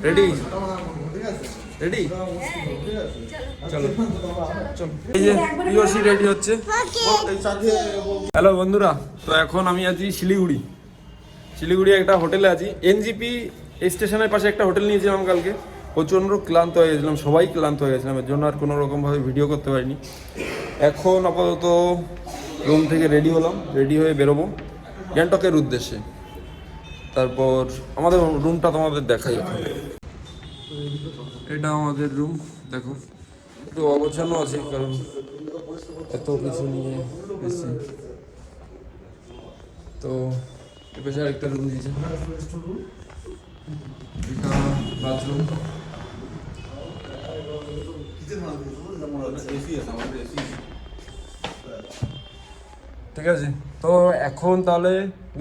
Ready ready চলো চলো এই যে পিওসি রেডি হচ্ছে। হ্যালো বন্ধুরা, তো এখন আমি আছি শিলিগুড়ি একটা হোটেলে আছি। এনজিপি স্টেশনের পাশে একটা হোটেল নিয়েছিলাম কালকে। প্রচণ্ড ক্লান্ত হয়ে গেছিলাম, সবাই ক্লান্ত হয়ে গেছিলাম, এর জন্য আর কোনো রকমভাবে ভিডিও করতে পারিনি। এখন আপাতত রুম থেকে রেডি হলাম, রেডি হয়ে বেরোবো গ্যাংটকের উদ্দেশ্যে। তারপর আমাদের রুমটা তোমাদের দেখাই। এখন এটা আমাদের রুম, দেখো একটু অগোছানো আছে কারণ এত কিছু নিয়ে এসেছি। তো এপাশে আরেকটা রুম দিয়েছে, এটা বাথরুম। ঠিক আছে, তো এখন তাহলে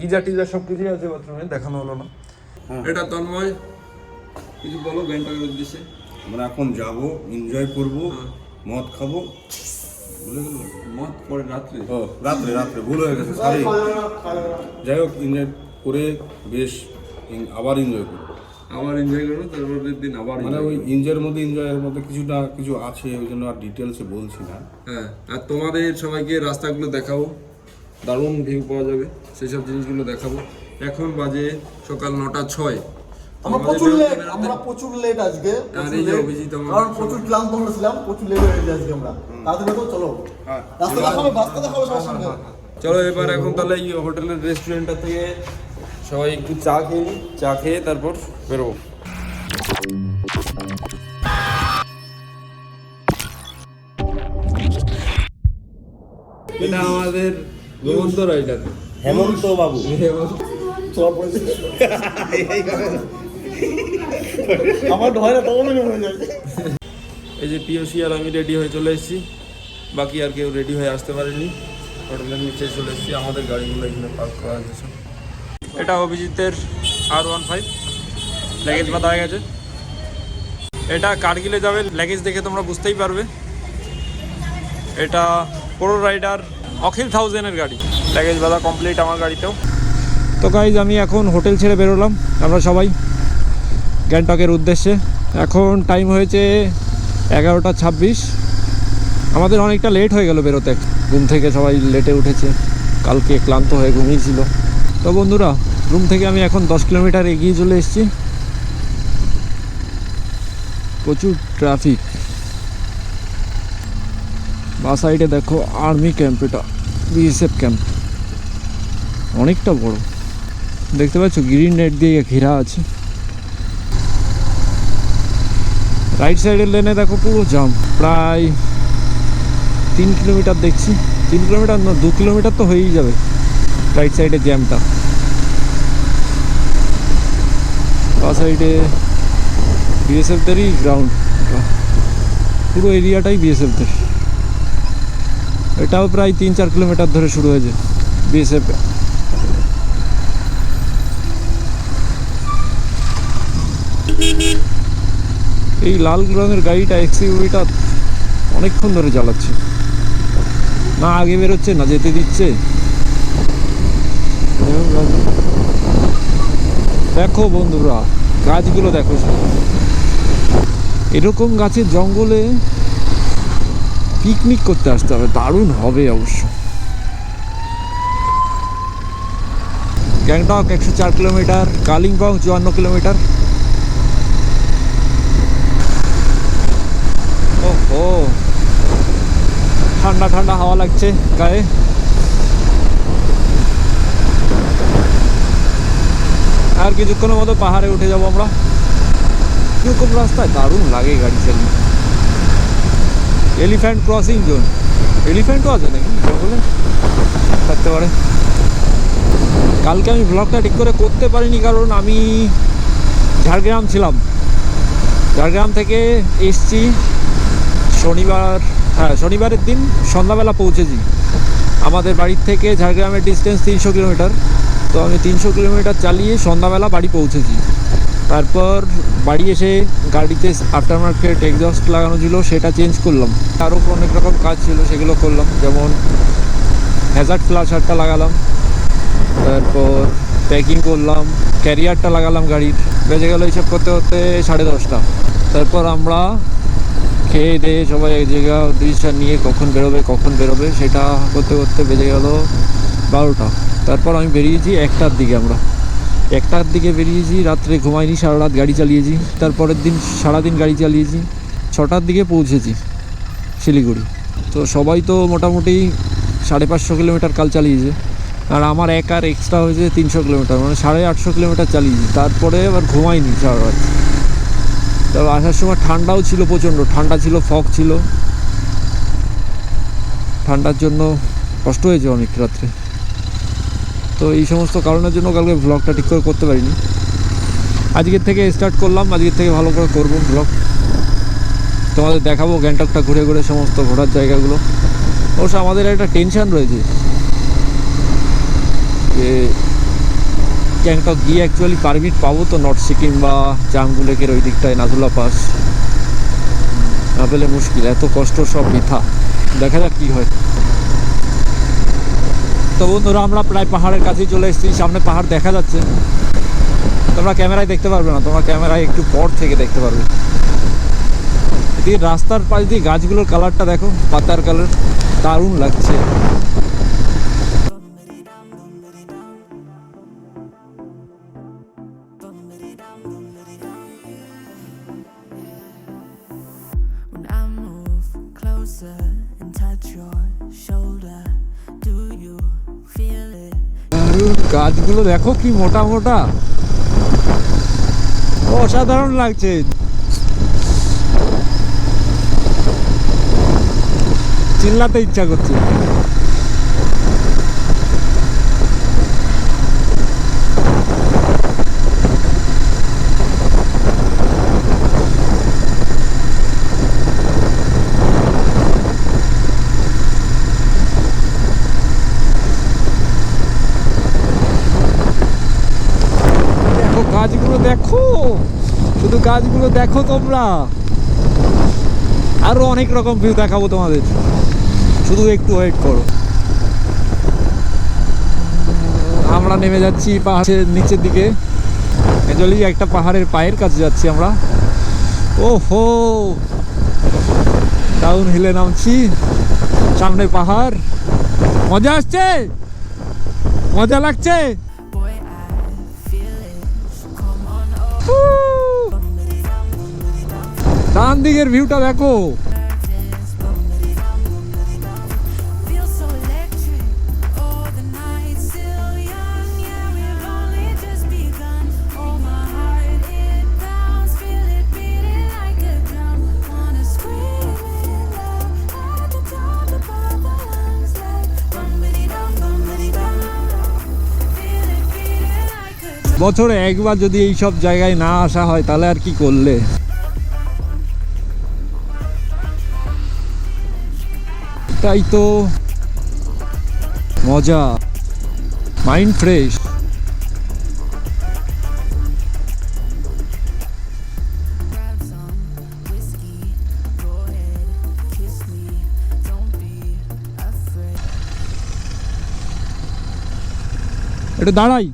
গিজার টিজার সব কিছুই আছে বাথরুমে, দেখানো হলো না। এটা তন্ময়, কিছু বলো গ্যাংটকের উদ্দেশ্যে। আমরা এখন যাব, এনজয় করব, মদ খাবো। ভুলে গেল মদ পরে রাত্রে, রাত্রে ভুল হয়ে গেছে, সরি। যাই হোক, এনজয় করে বেশ আবার এনজয় করবো, তারপরের দিন আবার মানে ওই এনজয়ের মধ্যে কিছু আছে, ওই জন্য আর ডিটেলসে বলছি না। হ্যাঁ, আর তোমাদের সবাইকে রাস্তাগুলো দেখাবো, দারুণ ভিউ পাওয়া যাবে, সেই সব জিনিসগুলো দেখাবো। এখন বাজে সকাল 9:06। আমরা প্রচুর লেট আজকে, কারণ প্রচুর ক্লান্ত হয়েছিলাম, প্রচুর লেট হয়ে গেছে আজকে। আমরা তাড়াতাড়ি তো চলো, রাস্তা দেখাবো সবার সঙ্গে। চলো এবার এখন তাহলে এই হোটেলের রেস্টুরেন্টটা থেকে সবাই একটু চা খেয়ে তারপর বেরোবো। এটা আমাদের হেমন্ত রাইডার, হেমন্ত বাবু। আমার ভয় না, তখন হয়ে যায়। এই যে পিওসি আর আমি রেডি হয়ে চলে এসেছি, বাকি আর কেউ রেডি হয়ে আসতে পারেনি। হোটেলের নিচে চলে এসেছি, আমাদের গাড়িগুলো এখানে পার্ক করা গেছে। এটা অভিজিতের R15, ল্যাগেজ বাঁধা হয়ে গেছে। এটা কারগিলে যাবে, ল্যাগেজ দেখে তোমরা বুঝতেই পারবে। এটা প্রো রাইডার অখিল 1000-এর গাড়ি, ল্যাগেজ বাঁধা কমপ্লিট আমার গাড়িতেও। তো গাইজ আমি এখন হোটেল ছেড়ে বেরোলাম, আমরা সবাই গ্যাংটকের উদ্দেশ্যে। এখন টাইম হয়েছে 11:26। আমাদের অনেকটা লেট হয়ে গেল বেরোতে, ঘুম থেকে সবাই লেটে উঠেছে, কালকে ক্লান্ত হয়ে ঘুমিয়েছিল। তো বন্ধুরা, রুম থেকে আমি এখন 10 কিলোমিটার এগিয়ে চলে এসেছি। প্রচুর ট্রাফিক। বা সাইডে দেখো আর্মি ক্যাম্প, এটা বিএসএফ ক্যাম্প, অনেকটা বড়, দেখতে পাচ্ছ গ্রিন নেট দিয়ে ঘেরা আছে। রাইট সাইডের লেনে দেখো পুরো জাম, প্রায় 3 কিলোমিটার দেখছি, 3 কিলোমিটার না 2 কিলোমিটার তো হয়েই যাবে রাইট সাইডে জ্যামটা। বা সাইডে বিএসএফদেরই গ্রাউন্ড, পুরো এরিয়াটাই বিএসএফদের। এটাও প্রায় 3-4 কিলোমিটার ধরে শুরু হয়েছে বিএসএফ। এই লাল রঙের গাড়িটা এক্সইউভিটা অনেকক্ষণ ধরে চালাচ্ছে, না আগে বেরোচ্ছে না যেতে দিচ্ছে। দেখো বন্ধুরা, গাছগুলো দেখো, এরকম গাছের জঙ্গলে পিকনিক করতে আসতে হবে, দারুণ হবে অবশ্য। Gangtok 104 kilometre, Kalimpong 54 kilometre. ও ঠান্ডা ঠান্ডা হাওয়া লাগছে গায়ে। আর কিছুক্ষণের মতো পাহাড়ে উঠে যাবো আমরা। কিরকম রাস্তায় দারুণ লাগে গাড়ি চালিয়ে। এলিফ্যান্ট ক্রসিং জোন, এলিফ্যান্টও আছে নাকি জঙ্গলে, থাকতে পারে। কালকে আমি ব্লগটা ঠিক করে করতে পারিনি, কারণ আমি ঝাড়গ্রাম ছিলাম। ঝাড়গ্রাম থেকে এসছি শনিবারের দিন সন্ধ্যাবেলা পৌঁছেছি। আমাদের বাড়ির থেকে ঝাড়গ্রামের ডিস্টেন্স 300 কিলোমিটার। তো আমি 300 কিলোমিটার চালিয়ে সন্ধ্যাবেলা বাড়ি পৌঁছেছি। তারপর বাড়ি এসে গাড়িতে আফটার মার্কেট এক্সস্ট লাগানো ছিল, সেটা চেঞ্জ করলাম। আরও অনেক রকম কাজ ছিল, সেগুলো করলাম। যেমন হ্যাজার্ড ফ্ল্যাশারটা লাগালাম, তারপর প্যাকিং করলাম, ক্যারিয়ারটা লাগালাম গাড়ির, বেজে গেল এইসব করতে করতে 10:30। তারপর আমরা খেয়ে দিয়ে সবাই এক জায়গা ডিসিশন নিয়ে কখন বেরোবে সেটা করতে করতে বেজে গেল 12টা। তারপর আমি বেরিয়েছি 1টার দিকে, আমরা 1টার দিকে বেরিয়েছি, রাত্রে ঘুমাইনি, সারা রাত গাড়ি চালিয়েছি। তারপরের দিন সারাদিন গাড়ি চালিয়েছি, 6টার দিকে পৌঁছেছি শিলিগুড়ি। তো সবাই তো মোটামুটি 550 কিলোমিটার কাল চালিয়েছে, আর আমার একার এক্সট্রা হয়েছে 300 কিলোমিটার, মানে 850 কিলোমিটার চালিয়েছি। তারপরে আবার ঘুমাইনি সারা রাত। তারপর আসার সময় ঠান্ডাও ছিল, প্রচণ্ড ঠান্ডা ছিল, ফগ ছিল, ঠান্ডার জন্য কষ্ট হয়েছে অনেক রাত্রে। তো এই সমস্ত কারণের জন্য কালকে ব্লগটা ঠিক করে করতে পারিনি। আজকের থেকে স্টার্ট করলাম, আজকের থেকে ভালো করে করবো ব্লগ, তোমাদের দেখাবো গ্যাংটকটা ঘুরে ঘুরে সমস্ত ঘোরার জায়গাগুলো। অবশ্য আমাদের একটা টেনশান রয়েছে যে গ্যাংটক গিয়ে অ্যাকচুয়ালি পারমিট পাবো তো নর্থ সিকিম বা জাংবু লেকের ওই দিকটায়, নাথুলা পাস, না পেলে মুশকিল, এত কষ্ট সব বৃথা। দেখা যাক কী হয়। তো বন্ধুরা আমরা প্রায় পাহাড়ের কাছেই চলে এসেছি, সামনে পাহাড় দেখা যাচ্ছে, তোমরা ক্যামেরায় দেখতে পারবে না, তোমরা ক্যামেরায় একটু পর থেকে দেখতে পারবে। এদিকে রাস্তার পাশ দিয়ে গাছগুলোর কালারটা দেখো, পাতার কালার, দারুণ লাগছে। গাছগুলো দেখো কি মোটা মোটা, অসাধারণ লাগছে। চিল্লাতে ইচ্ছা করছে। গাছগুলো দেখো, শুধু গাছগুলো দেখো তোমরা, আরো অনেক রকম ভিউ দেখাবো তোমাদের, শুধু একটু ওয়েট করো। আমরা নেমে যাচ্ছি পাহাড়ের নিচের দিকে, অ্যাকচুয়ালি একটা পাহাড়ের পায়ের কাছে যাচ্ছি আমরা। ওহো, ডাউন হিলে নামছি, সামনে পাহাড়, মজা আসছে, মজা লাগছে। ডান দিকের ভিউটা দেখো, বছরে একবার যদি এই সব জায়গায় না আসা হয় তাহলে আর কি করলে। তাই তো মজা, মাইন্ড ফ্রেশ। একটু দাঁড়াই,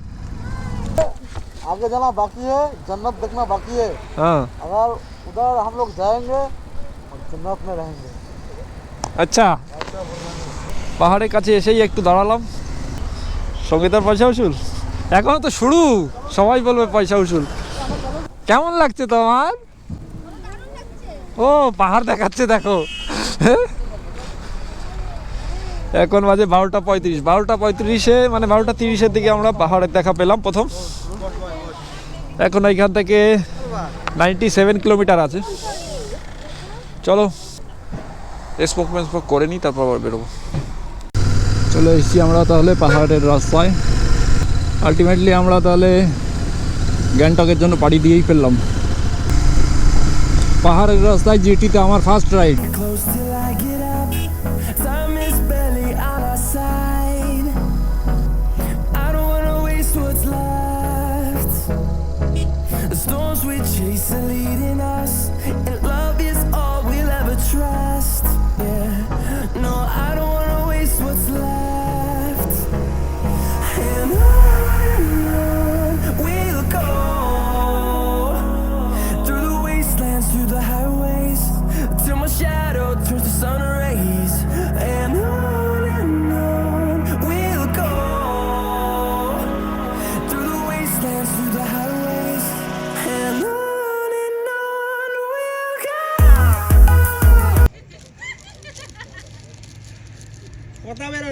आगे जाना बाकी है, जन्नत देखना बाकी है। हाँ अगर उधर हम लोग जाएंगे और जन्नत में रहेंगे। আচ্ছা, পাহাড়ের কাছে এসেই একটু দাঁড়ালাম, সঙ্গীতার পয়সা উসুল, এখনো তো শুরু, সবাই বলবে পয়সা উসুল। কেমন লাগছে তোমার? ও পাহাড় দেখাচ্ছে দেখো। এখন বাজে 12:35, 12:35-এ মানে 12:30-এর দিকে আমরা পাহাড়ের দেখা পেলাম প্রথম। এখন এইখান থেকে 97 কিলোমিটার আছে। চলো স্মোক করে নিই, তারপর আবার বেরোবো। চলে এসেছি আমরা তাহলে পাহাড়ের রাস্তায়। আলটিমেটলি আমরা তাহলে গ্যাংটকের জন্য পাড়ি দিয়েই ফেললাম। পাহাড়ের রাস্তায় জিটিতে আমার ফার্স্ট রাইড।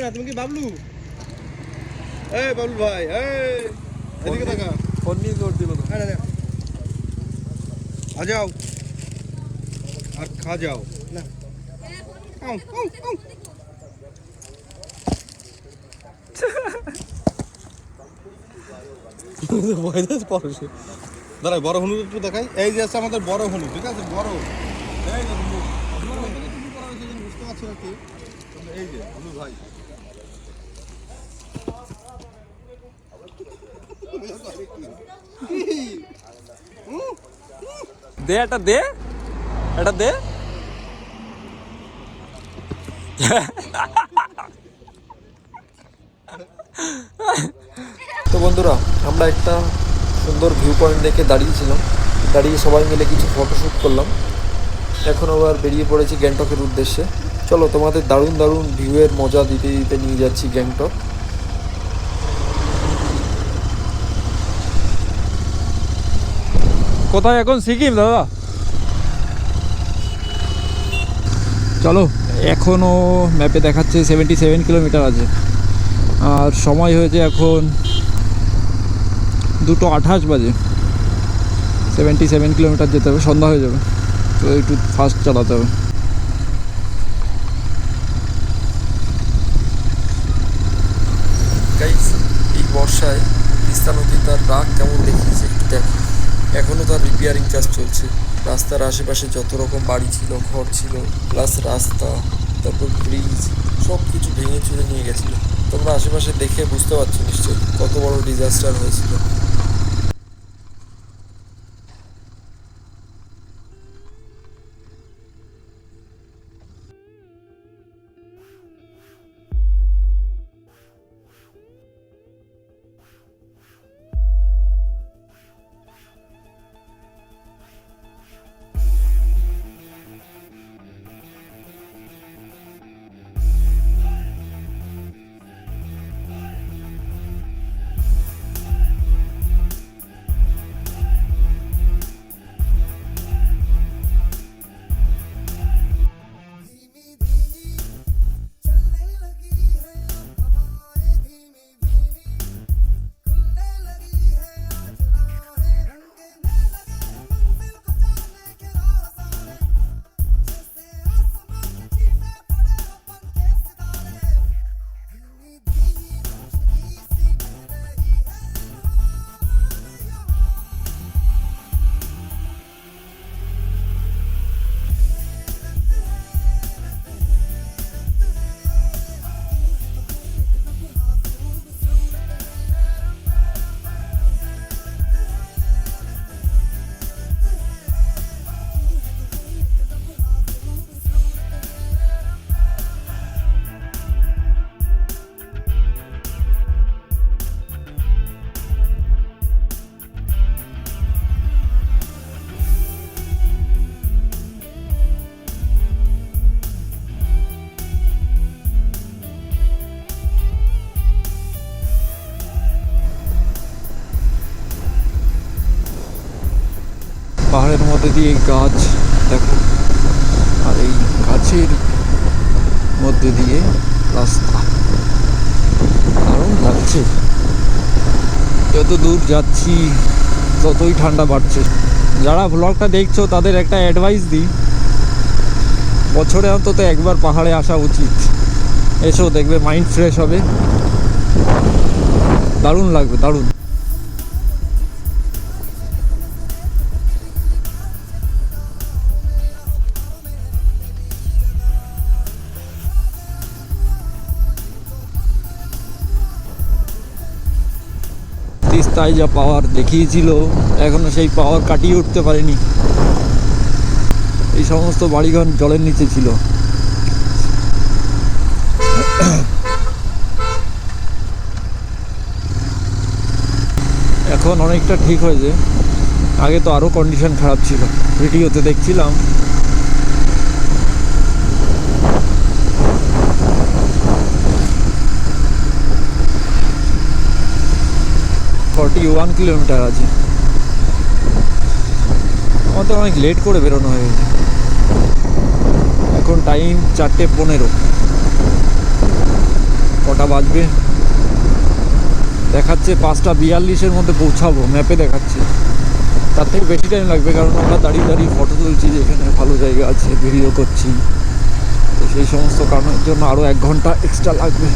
না, তুমি কি বাবলু? এই বাবলু ভাই, এই এদিকে তাকা। ফোন নিয়ে জোর দিল তো। आ जाओ और खा जाओ ना। দাঁড়াই বড় হলুদ একটু দেখাই। এই যে আছে আমাদের বড় হলুদ, ঠিক আছে? বড় এই যে হলুদ বুঝতে পারছি না কি, এই যে হলুদ ভাই। দে এটা দে, এটা দে। তো বন্ধুরা, আমরা একটা সুন্দর ভিউ পয়েন্ট দেখে দাঁড়িয়েছিলাম, দাঁড়িয়ে সবাই মিলে কিছু ফটোশ্যুট করলাম। এখন আবার বেরিয়ে পড়েছি গ্যাংটকের উদ্দেশ্যে। চলো তোমাদের দারুণ দারুণ ভিউয়ের মজা দিতে দিতে নিয়ে যাচ্ছি গ্যাংটক। কোথায় এখন? সিকিম দাদা। চলো, এখনও ম্যাপে দেখাচ্ছে 77 কিলোমিটার আছে, আর সময় হয়েছে এখন 2:28 বাজে। 77 কিলোমিটার যেতে হবে, সন্ধ্যা হয়ে যাবে, তো একটু ফাস্ট চালাতে হবে। গাইস, এই বর্ষায় তিস্তা নদী তার রাগ কেমন দেখিয়েছে একটু দেখো। এখনও তার রিপেয়ারিং কাজ চলছে। রাস্তার আশেপাশে যত রকম বাড়ি ছিল, ঘর ছিল, প্লাস রাস্তা, তারপর ব্রিজ, সব কিছু ভেঙে চুরে নিয়ে গেছিলো। তোমরা আশেপাশে দেখে বুঝতে পারছো নিশ্চয়ই কত বড় ডিজাস্টার হয়েছিল। পাহাড়ের মধ্যে দিয়ে গাছ দেখো, আর এই গাছের মধ্যে দিয়ে রাস্তা, দারুণ লাগছে। যত দূর যাচ্ছি ততই ঠান্ডা বাড়ছে। যারা ব্লগটা দেখছো তাদের একটা অ্যাডভাইস দিই, বছরে অন্তত একবার পাহাড়ে আসা উচিত। এসো, দেখবে মাইন্ড ফ্রেশ হবে, দারুণ লাগবে, দারুণ। তিস্তায় যা পাওয়ার দেখিয়েছিল, এখনো সেই পাওয়ার কাটিয়ে উঠতে পারেনি। এই সমস্ত বাড়িঘর জলের নিচে ছিল। এখন অনেকটা ঠিক হয়েছে, আগে তো আরো কন্ডিশন খারাপ ছিল, ভিডিওতে দেখছিলাম। 41 কিলোমিটার আছে। আমাদের অনেক লেট করে বেরোনো হয়েছে। এখন টাইম 4:15। কটা বাজবে দেখাচ্ছে 5:42-এর মধ্যে পৌঁছাবো, ম্যাপে দেখাচ্ছে। তার থেকে বেশি টাইম লাগবে, কারণ আমরা দাঁড়িয়ে দাঁড়িয়ে ফটো তুলছি, যেখানে ভালো জায়গা আছে, ভিডিও করছি, তো সেই সমস্ত কারণের জন্য আরও 1 ঘন্টা এক্সট্রা লাগবে।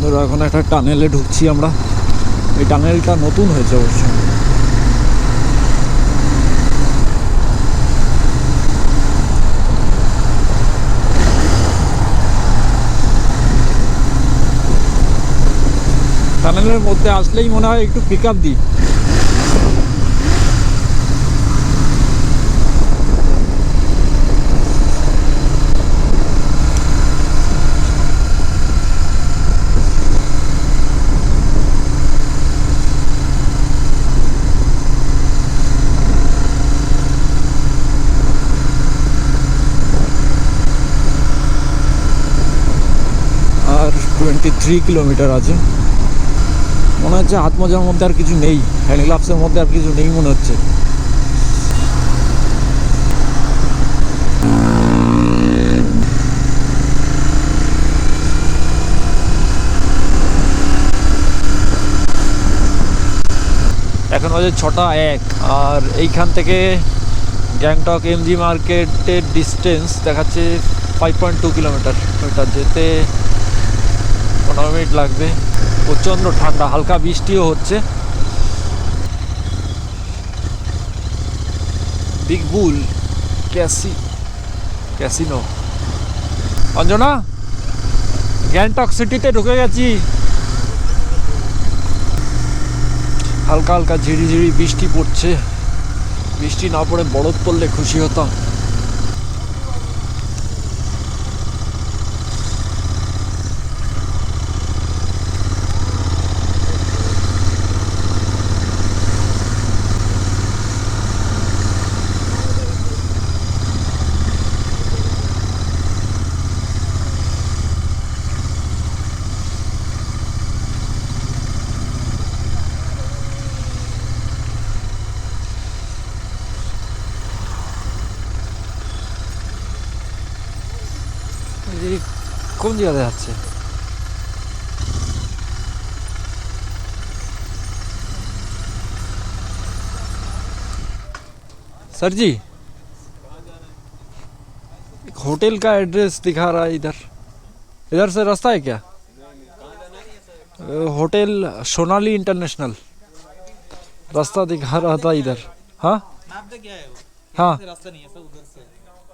ধরো এখন একটা টানেলে ঢুকছি আমরা। এই টানেলটা নতুন হয়েছে অবশ্য। টানেলের মধ্যে আসলেই মনে হয় একটু পিক আপ দিই। আর 23 কিলোমিটার আছে। মনে হচ্ছে হাত মোজার মধ্যে আর কিছু নেই, হ্যান্ড গ্লাভসের মধ্যে আর কিছু নেই মনে হচ্ছে। এখন বাজে 6:01, আর এইখান থেকে গ্যাংটক এমজি মার্কেটের ডিস্টেন্স দেখাচ্ছে 5.2 কিলোমিটার। ওইটা যেতে 15 মিনিট লাগবে। প্রচণ্ড ঠান্ডা, হালকা বৃষ্টিও হচ্ছে। বিগ বুল ক্যাসিনো। অঞ্জনা, গ্যাংটক সিটিতে ঢুকে গেছি। হালকা হালকা ঝিরিঝিরি বৃষ্টি পড়ছে। বৃষ্টি না পড়ে বরফ পড়লে খুশি হতাম। কোন জায়গাতে যাচ্ছে? सर जी, एक होटल का एड्रेस दिखा रहा है इधर। इधर से रास्ता है क्या? होटल सोनाली इंटरनेशनल रास्ता दिखा रहा था इधर। हाँ हाँ, रास्ता नहीं है सर, उधर से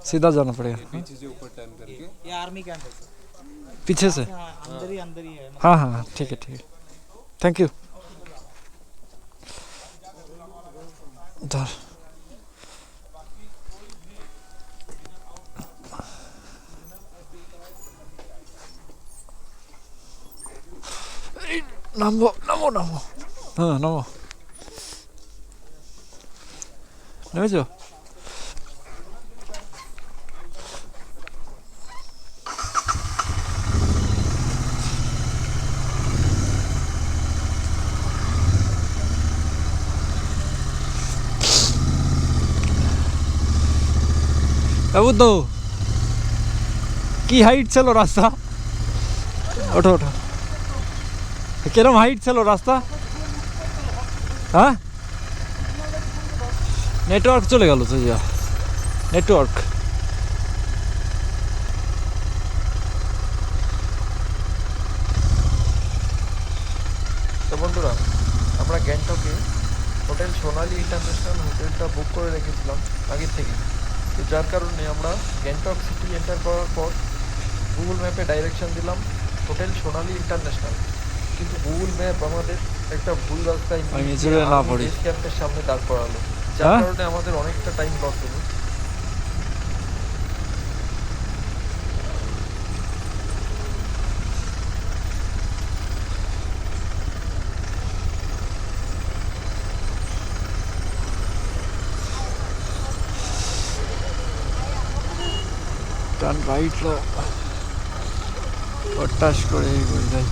सीधा जाना पड़ेगा। ये आर्मी कैंप है सर। पीछे से? हाँ, अंदर ही है। हाँ हाँ, ठीक है थैंक यू। उधर নামো নামো নামো। হ্যাঁ নামো, নেমেছো? বুদ্ধ, কি হাইট ছিল রাস্তা? ওঠো ওঠো। কিরম হাইট ছিল রাস্তা? হ্যাঁ, নেটওয়ার্ক চলে গেল তো, যা নেটওয়ার্ক। তো বন্ধুরা, আমরা গ্যাংটকে হোটেল সোনালি ইন্টারন্যাশনাল হোটেলটা বুক করে রেখেছিলাম আগের থেকে। তো যার কারণে আমরা গ্যাংটক সিটি এন্টার করার পর গুগল ম্যাপে ডাইরেকশন দিলাম হোটেল সোনালি ইন্টারন্যাশনাল, কিন্তু গুগল ম্যাপ আমাদের একটা ভুল রাস্তায় বেস ক্যাম্পের সামনে দাঁড় করালো, যার কারণে আমাদের অনেকটা টাইম লস হলো। টার্ন রাইট লো, পটাশ করে এগিয়ে যাই।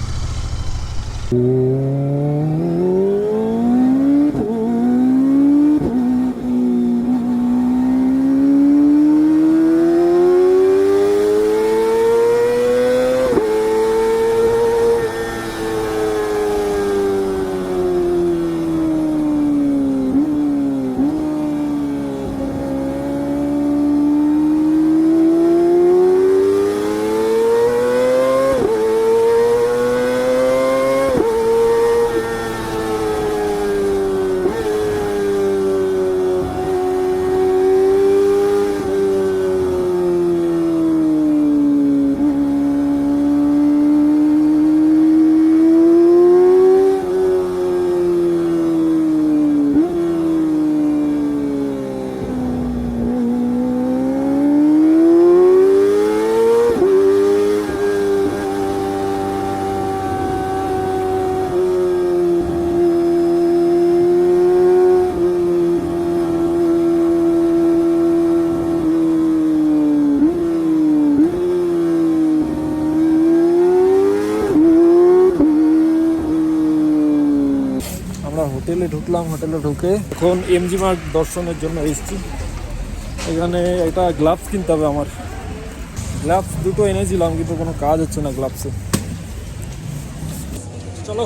হোটেলে ঢুকলাম, হোটেলে ঢুকে এখন এমজি মার্ট দর্শনের জন্য এসেছি। এখানে একটা গ্লাভস কিনতে হবে আমার। গ্লাভস দুটো এনেছিলাম কিন্তু কোনো কাজ হচ্ছে না গ্লাভসে। চলো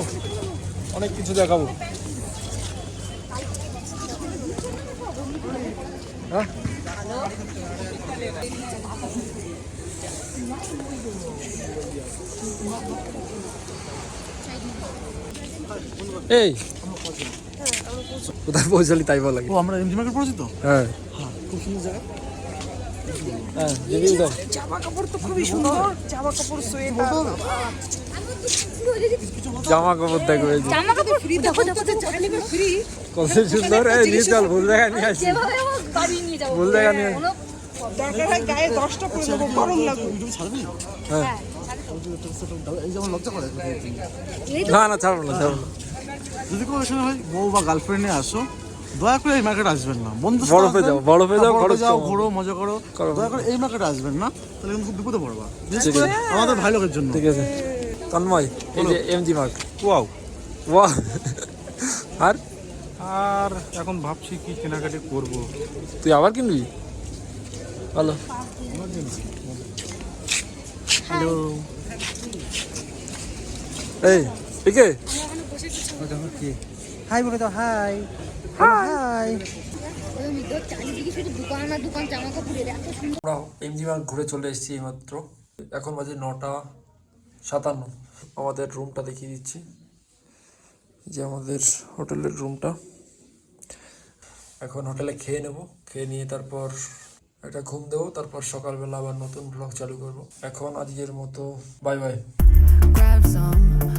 অনেক কিছু দেখাবো। হ্যাঁ এই কোথায় পৌঁছালি তাই বল লাগে। ও আমরা এমজি মার্কেট পড়েছি তো। হ্যাঁ খুব সুন্দর জায়গা। হ্যাঁ রিভিউ দাও। জামা কাপড় তো খুবই সুন্দর, জামা কাপড় সোয়েটার। জামা কাপড় দেখো এই যে জামা কাপড় ফ্রি, দেখো দেখো জামা কাপড় ফ্রি। কত সুন্দর। এই নিয়ে চল, ভুল জায়গা নিয়ে আসি, যেভাবে হোক বাড়ি নিয়ে যাবো। ভুল জায়গা নিয়ে কোনো দরকার হয় গায়ে 10টা পরে নেবো, গরম লাগবে। ভিডিও ছাড়বি? হ্যাঁ এই যেমন লজ্জা করে। না না ছাড়বো না, ছাড়বো না। যদি কোনো বিষয় হয় বউ বা গার্লফ্রেন্ড নিয়ে আসো, দয়া করে এই মার্কেট আসবেন না। বন্ধু বরফে যাও, বরফে যাও, খরচ যাও, কমাও। ঘোরো, মজা করো। করো। দয়া করে এই মার্কেটে আসবেন না, তাহলে কিন্তু খুব বিপদে পড়বা। বিশেষ ঠিক করে আছে। আমাদের ভাই লোকের জন্য। ঠিক আছে তন্ময়, এই যে এমজি মার্ট। ওয়াও। বাহ। আর আর এখন ভাবছি কি কেনাকাটি করব। তুই আবার কিনবি? Hello hello. এই পিকে হাই বলে দাও, হাই হাই। ওই তো চারিদিকে শুধু দোকান আর দোকান, জামা কাপড়ের এত সুন্দর। আমরা এমজি মার্ট ঘুরে চলে এসেছি এইমাত্র। এখন বাজে 9:57। আমাদের রুমটা দেখিয়ে দিচ্ছি, যে আমাদের হোটেলের রুমটা। এখন হোটেলে খেয়ে নেব, খেয়ে নিয়ে তারপর একটা ঘুম দেবো, তারপর সকালবেলা আবার নতুন ব্লগ চালু করব। এখন আজকের মতো বাই বাই। Grab some